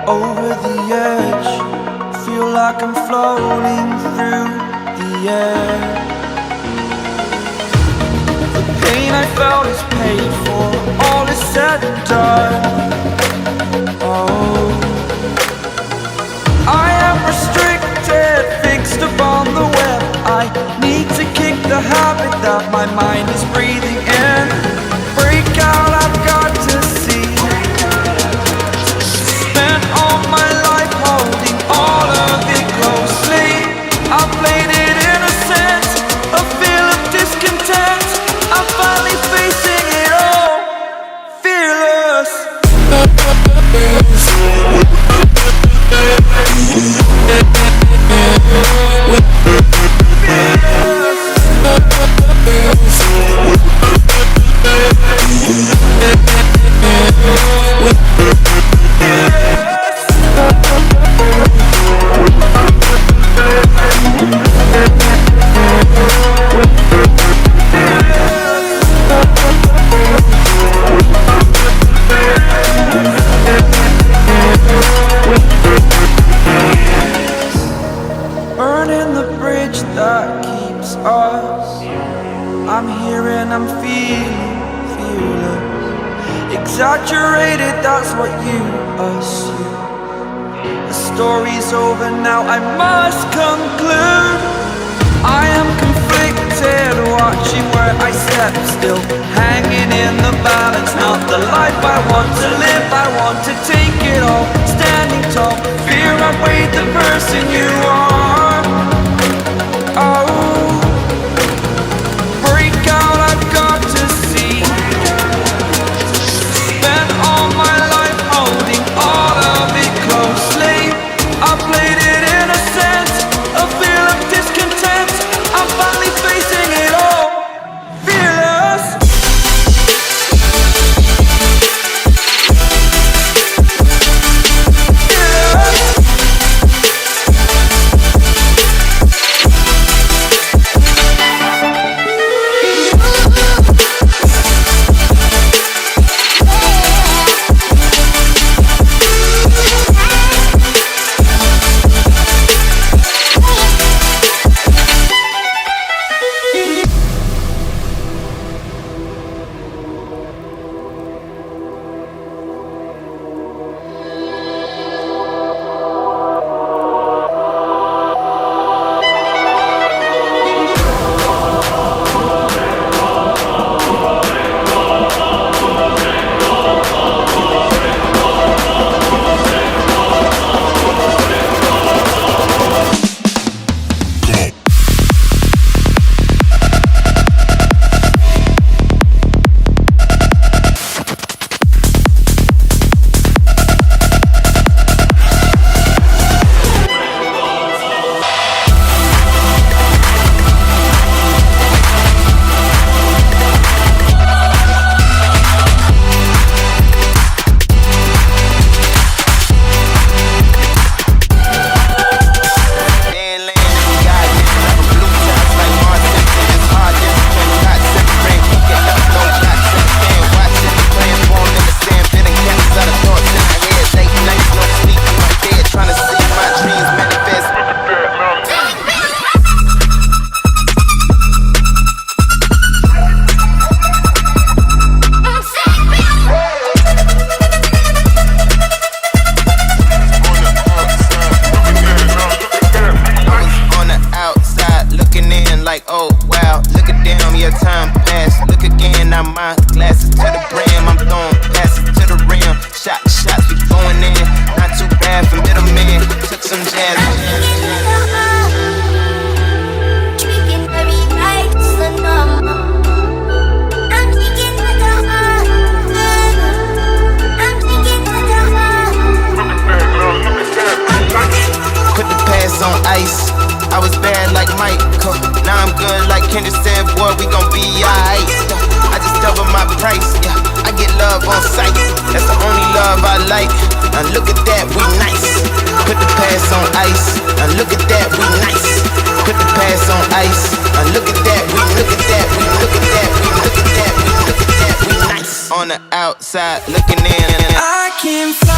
Over the edge, feel like I'm floating through the air. The pain I felt is paid for, all is said and done. Oh, I am restricted, fixed upon the web. I need to kick the habit that my mind is breathing in. Break out, I've got to see. Spent all my life holding all of it closely. I played it innocent, a feel of discontent. I'm finally facing it all, fearless. Burning the bridge that keeps us. I'm here and I'm feeling fearless. Exaggerated, that's what you assume. The story's over now, I must conclude. I am conflicted, watching where I step still, hanging in the balance. Not the life I want to live, I want to take it all. Standing tall, fear outweighed the person you are. Oh, break out, I've got to see. Spent all my life holding all of it closely. I played it innocent, a feel of discontent. I'm finally facing it all, fearless. Now look at that, we nice. Put the past on ice. Now look at that, we nice. put the past on ice. Look at that, we look at that, we look at that, we look at that, we look at that, we nice. On the outside looking in. I can fly.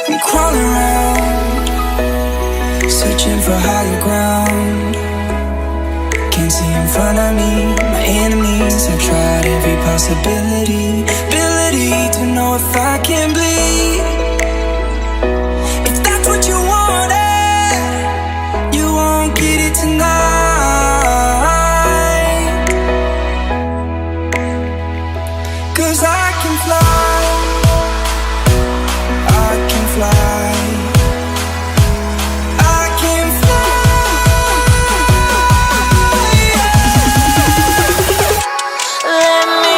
I'm crawling around, searching for higher ground. Can't see in front of me, my enemies. I've tried every possibility, ability to know if I can bleed. If that's what you wanted, you won't get it tonight. 'Cause I can fly, I can fly, I can fly, yeah. Let me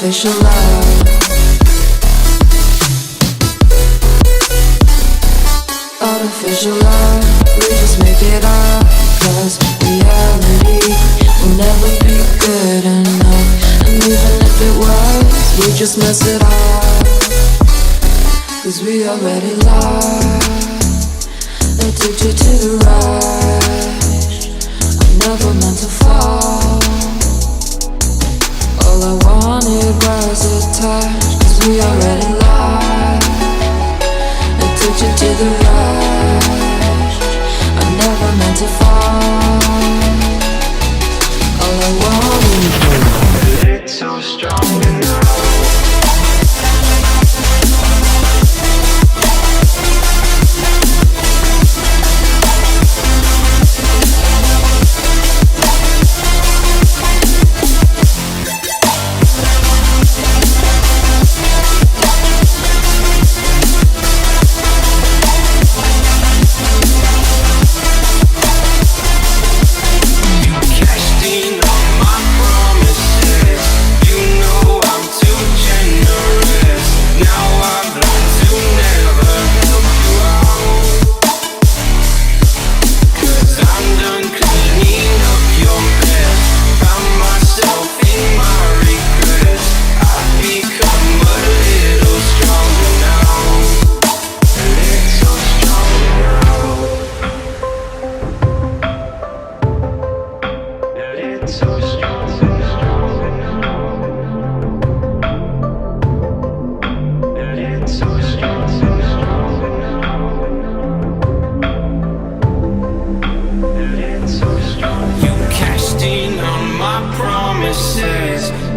artificial love. Artificial love, we just make it up. Cause reality will never be good enough. And even if it was, we just mess it up. Cause we already lost, addicted to the rush. I never meant to fall. All I wanted was a touch. Cause we already lost, addicted to the rush. I never meant to fall. All I wanted was a little stronger now.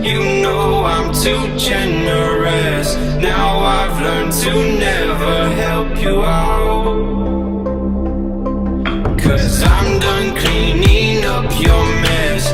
You know I'm too generous. Now I've learned to never help you out. Cause I'm done cleaning up your mess.